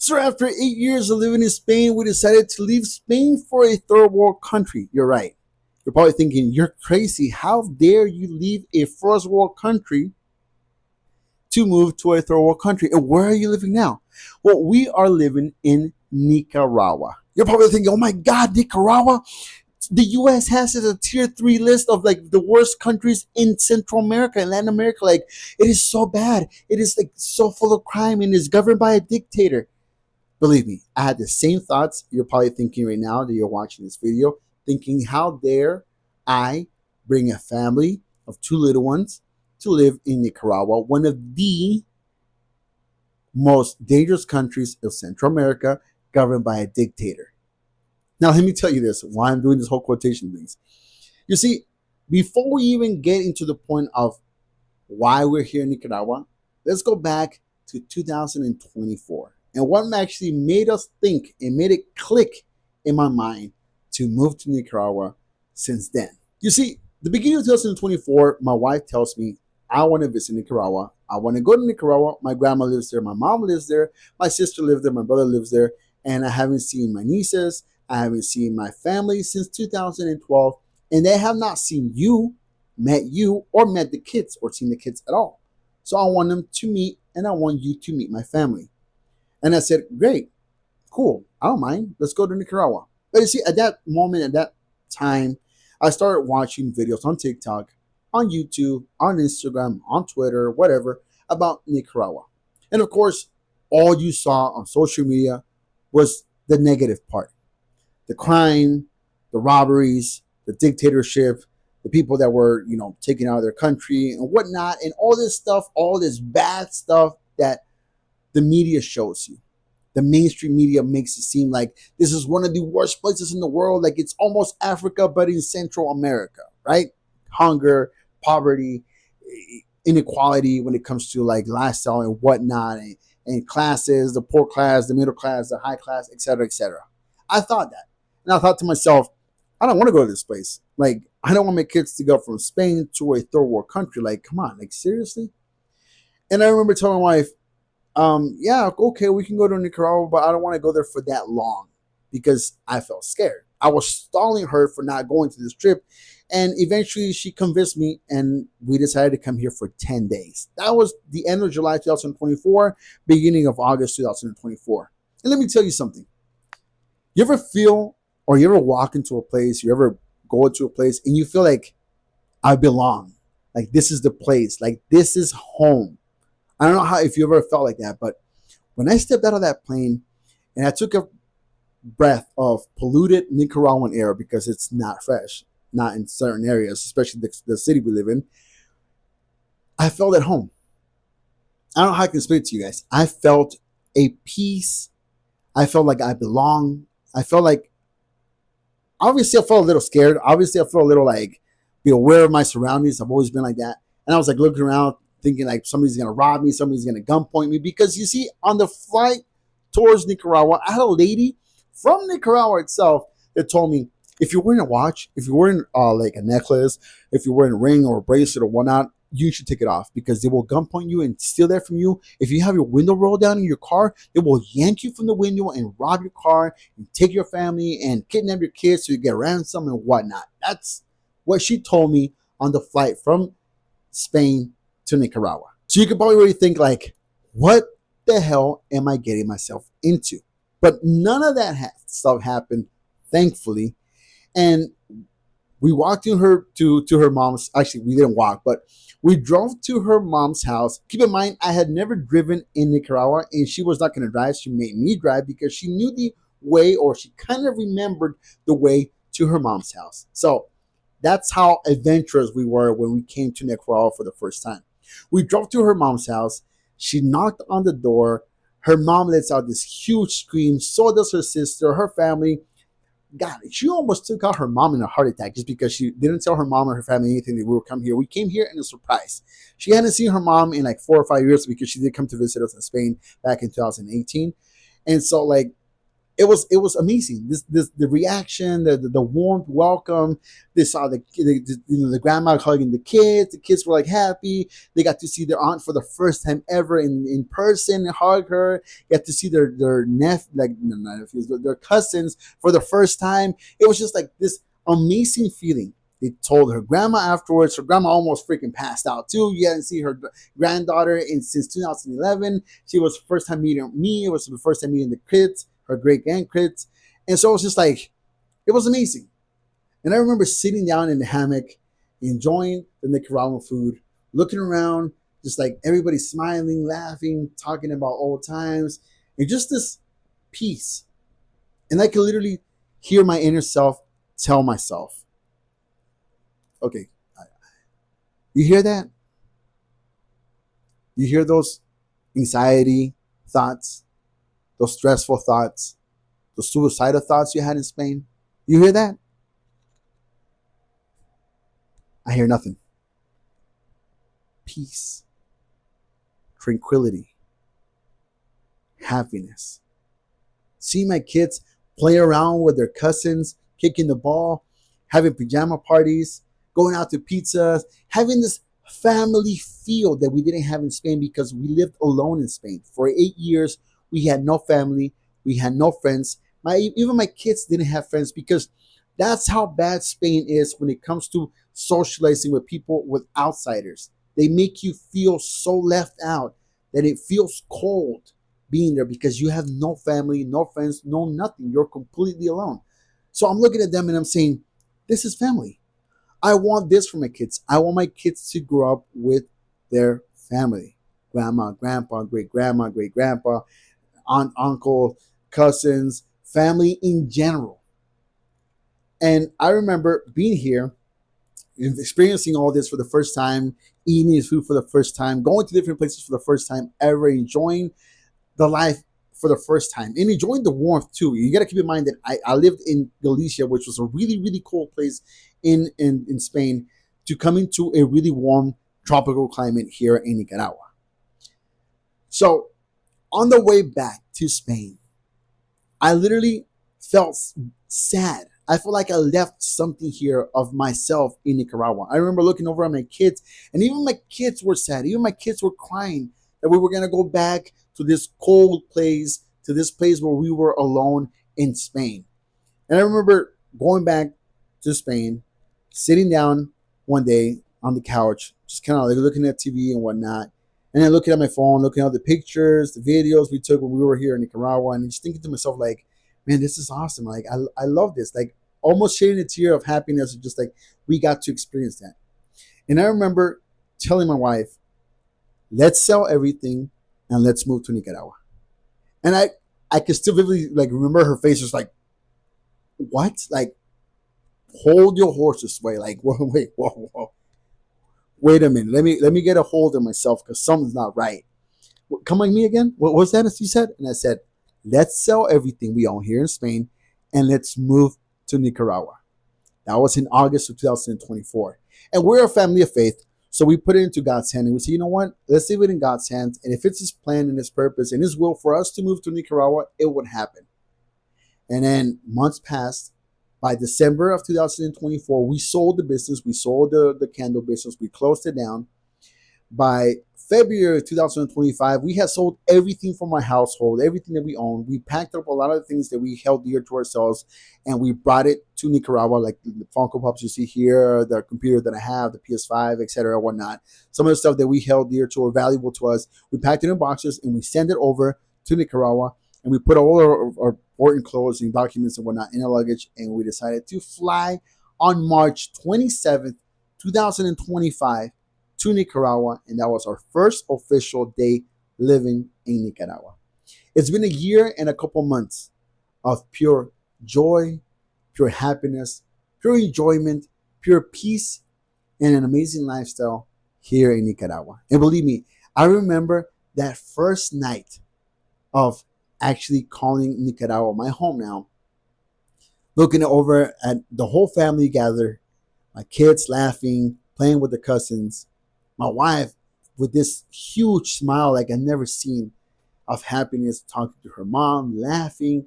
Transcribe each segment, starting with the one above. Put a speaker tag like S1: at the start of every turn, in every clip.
S1: So after 8 years of living in Spain, we decided to leave Spain for a third world country. You're right. You're probably thinking, you're crazy. How dare you leave a first world country to move to a third world country? And where are you living now? Well, we are living in Nicaragua. You're probably thinking, oh my God, Nicaragua? The U.S. has a tier 3 list of like the worst countries in Central America and Latin America. Like, it is so bad. It is like so full of crime and is governed by a dictator. Believe me, I had the same thoughts you're probably thinking right now that you're watching this video, thinking, how dare I bring a family of two little ones to live in Nicaragua, one of the most dangerous countries of Central America, governed by a dictator. Now, let me tell you this, why I'm doing this whole quotation things. You see, before we even get into the point of why we're here in Nicaragua, let's go back to 2024 and what actually made us think and made it click in my mind to move to Nicaragua since then. You see, the beginning of 2024, my wife tells me, I want to visit Nicaragua. I want to go to Nicaragua. My grandma lives there. My mom lives there. My sister lives there. My brother lives there. And I haven't seen my nieces. I haven't seen my family since 2012. And they have not seen you, met you, or met the kids, or seen the kids at all. So I want them to meet, and I want you to meet my family. And I said, great, cool, I don't mind. Let's go to Nicaragua. But you see, at that moment, at that time, I started watching videos on TikTok, on YouTube, on Instagram, on Twitter, whatever, about Nicaragua. And of course, all you saw on social media was the negative part, the crime, the robberies, the dictatorship, the people that were, taken out of their country and whatnot, and all this stuff, all this bad stuff that the media shows you. The mainstream media makes it seem like this is one of the worst places in the world, like it's almost Africa, but in Central America, right? Hunger, poverty, inequality when it comes to like lifestyle and whatnot, and classes, the poor class, the middle class, the high class, etc., etc. I thought that. And I thought to myself, I don't want to go to this place. Like, I don't want my kids to go from Spain to a third world country. Like, come on, like, seriously? And I remember telling my wife, yeah, okay, we can go to Nicaragua, but I don't want to go there for that long because I felt scared. I was stalling her for not going to this trip. And eventually she convinced me, and we decided to come here for 10 days. That was the end of July 2024, beginning of August 2024. And let me tell you something. You ever feel, or you ever walk into a place, you ever go into a place and you feel like, I belong. Like, this is the place. Like, this is home. I don't know how, if you ever felt like that, but when I stepped out of that plane and I took a breath of polluted Nicaraguan air, because it's not fresh, not in certain areas, especially the city we live in, I felt at home. I don't know how I can explain it to you guys. I felt a peace. I felt like I belong. I felt like, obviously, I felt a little scared. Obviously, I felt a little like, be aware of my surroundings. I've always been like that. And I was like looking around, thinking like somebody's going to rob me, somebody's going to gunpoint me. Because you see, on the flight towards Nicaragua, I had a lady from Nicaragua itself that told me, if you're wearing a watch, if you're wearing like a necklace, if you're wearing a ring or a bracelet or whatnot, you should take it off because they will gunpoint you and steal that from you. If you have your window rolled down in your car, they will yank you from the window and rob your car and take your family and kidnap your kids so you get ransom and whatnot. That's what she told me on the flight from Spain to Nicaragua. So you could probably really think like, what the hell am I getting myself into? But none of that stuff happened, thankfully. And we walked to her mom's. Actually, we didn't walk, but we drove to her mom's house. Keep in mind, I had never driven in Nicaragua, and she was not going to drive. She made me drive because she knew the way, or she kind of remembered the way to her mom's house. So that's how adventurous we were when we came to Nicaragua for the first time. We drove to her mom's house. She knocked on the door. Her mom lets out this huge scream. So does her sister, her family. God, she almost took out her mom in a heart attack just because she didn't tell her mom or her family anything that we would come here. We came here in a surprise. She hadn't seen her mom in like 4 or 5 years because she did come to visit us in Spain back in 2018. And so, like, it was amazing. This the reaction, the warmth welcome. They saw the grandma hugging the kids. The kids were like happy. They got to see their aunt for the first time ever in person, hug her. Got to see their like no, not nephews, but their cousins for the first time. It was just like this amazing feeling. They told her grandma afterwards. Her grandma almost freaking passed out too. You hadn't seen her granddaughter since 2011. She was first time meeting me. It was the first time meeting the kids, her great grandkids, and so it was just like it was amazing. And I remember sitting down in the hammock, enjoying the Nicaraguan food, looking around, just like everybody smiling, laughing, talking about old times, and just this peace. And I could literally hear my inner self tell myself, okay, you hear that? You hear those anxiety thoughts, those stressful thoughts, those suicidal thoughts you had in Spain? You hear that? I hear nothing. Peace, tranquility, happiness. See my kids play around with their cousins, kicking the ball, having pajama parties, going out to pizzas, having this family feel that we didn't have in Spain because we lived alone in Spain. For 8 years, we had no family, we had no friends. Even my kids didn't have friends because that's how bad Spain is when it comes to socializing with people, with outsiders. They make you feel so left out that it feels cold being there because you have no family, no friends, no nothing. You're completely alone. So I'm looking at them and I'm saying, this is family. I want this for my kids. I want my kids to grow up with their family: grandma, grandpa, great grandma, great grandpa, aunt, uncle, cousins, family in general. And I remember being here and experiencing all this for the first time, eating his food for the first time, going to different places for the first time ever, enjoying the life for the first time, and enjoying the warmth too. You got to keep in mind that I lived in Galicia, which was a really, really cold place in Spain, to come into a really warm tropical climate here in Nicaragua. So on the way back to Spain, I literally felt sad. I felt like I left something here of myself in Nicaragua. I remember looking over at my kids, and even my kids were sad. Even my kids were crying that we were going to go back to this cold place, to this place where we were alone in Spain. And I remember going back to Spain, sitting down one day on the couch, just kind of like looking at TV and whatnot, and then looking at my phone, looking at the pictures, the videos we took when we were here in Nicaragua, and just thinking to myself, like, man, this is awesome. Like, I love this. Like, almost shedding a tear of happiness, just like we got to experience that. And I remember telling my wife, let's sell everything and let's move to Nicaragua. And I can still vividly like remember her face was like, what? Like, hold your horses, wait, like, whoa. Wait a minute. Let me get a hold of myself because something's not right. Come on, me again? What was that you said? And I said, let's sell everything we own here in Spain and let's move to Nicaragua. That was in August of 2024. And we're a family of faith. So we put it into God's hand and we say, you know what? Let's leave it in God's hands. And if it's His plan and His purpose and His will for us to move to Nicaragua, it would happen. And then months passed. By December of 2024, we sold the business. We sold the candle business. We closed it down. By February of 2025, we had sold everything from our household, everything that we owned. We packed up a lot of the things that we held dear to ourselves, and we brought it to Nicaragua, like the Funko Pops you see here, the computer that I have, the PS5, etc., whatnot. Some of the stuff that we held dear to or valuable to us, we packed it in boxes and we sent it over to Nicaragua, and we put all our important clothes and documents and whatnot in our luggage, and we decided to fly on March 27th, 2025 to Nicaragua, and that was our first official day living in Nicaragua. It's been a year and a couple months of pure joy, pure happiness, pure enjoyment, pure peace, and an amazing lifestyle here in Nicaragua. And believe me, I remember that first night of actually calling Nicaragua my home now, looking over at the whole family gathered, my kids laughing, playing with the cousins, my wife with this huge smile like I've never seen of happiness, talking to her mom, laughing,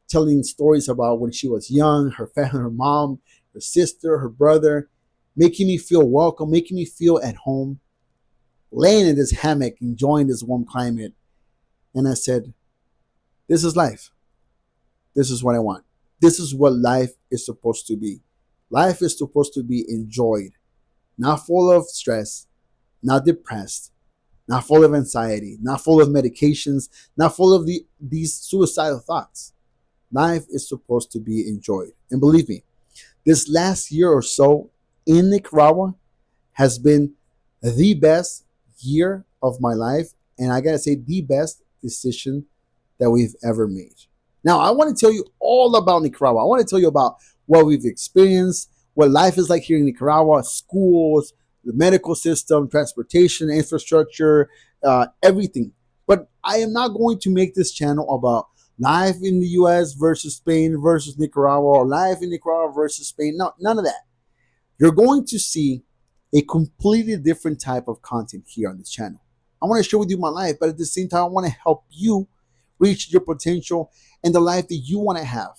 S1: telling stories about when she was young, her family, her mom, her sister, her brother, making me feel welcome, making me feel at home, laying in this hammock, enjoying this warm climate. And I said, this is life. This is what I want. This is what life is supposed to be. Life is supposed to be enjoyed, not full of stress, not depressed, not full of anxiety, not full of medications, not full of these suicidal thoughts. Life is supposed to be enjoyed. And believe me, this last year or so in Nicaragua has been the best year of my life. And I gotta say, the best decision that we've ever made. Now, I want to tell you all about Nicaragua. I want to tell you about what we've experienced, what life is like here in Nicaragua, schools, the medical system, transportation, infrastructure, everything. But I am not going to make this channel about life in the US versus Spain versus Nicaragua, or life in Nicaragua versus Spain. No, none of that. You're going to see a completely different type of content here on this channel. I want to share with you my life, but at the same time, I want to help you reach your potential and the life that you want to have.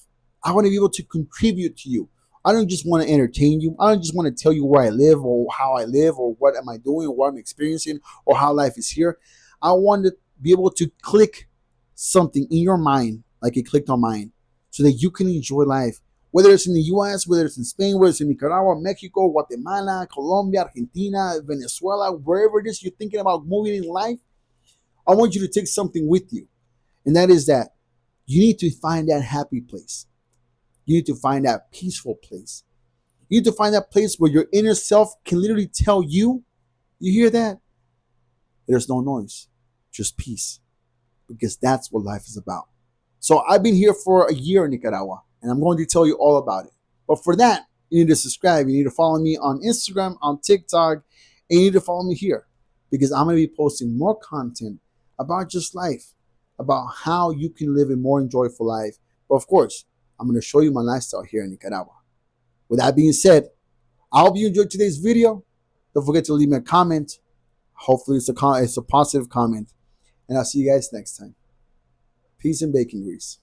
S1: I want to be able to contribute to you. I don't just want to entertain you. I don't just want to tell you where I live or how I live or what am I doing or what I'm experiencing or how life is here. I want to be able to click something in your mind like it clicked on mine so that you can enjoy life. Whether it's in the US, whether it's in Spain, whether it's in Nicaragua, Mexico, Guatemala, Colombia, Argentina, Venezuela, wherever it is you're thinking about moving in life, I want you to take something with you. And that is that you need to find that happy place. You need to find that peaceful place. You need to find that place where your inner self can literally tell you, you hear that? There's no noise, just peace. Because that's what life is about. So I've been here for a year in Nicaragua, and I'm going to tell you all about it. But for that, you need to subscribe. You need to follow me on Instagram, on TikTok, and you need to follow me here. Because I'm going to be posting more content about just life, about how you can live a more enjoyable life. But of course, I'm going to show you my lifestyle here in Nicaragua. With that being said, I hope you enjoyed today's video. Don't forget to leave me a comment. Hopefully it's a positive comment. And I'll see you guys next time. Peace and bacon grease.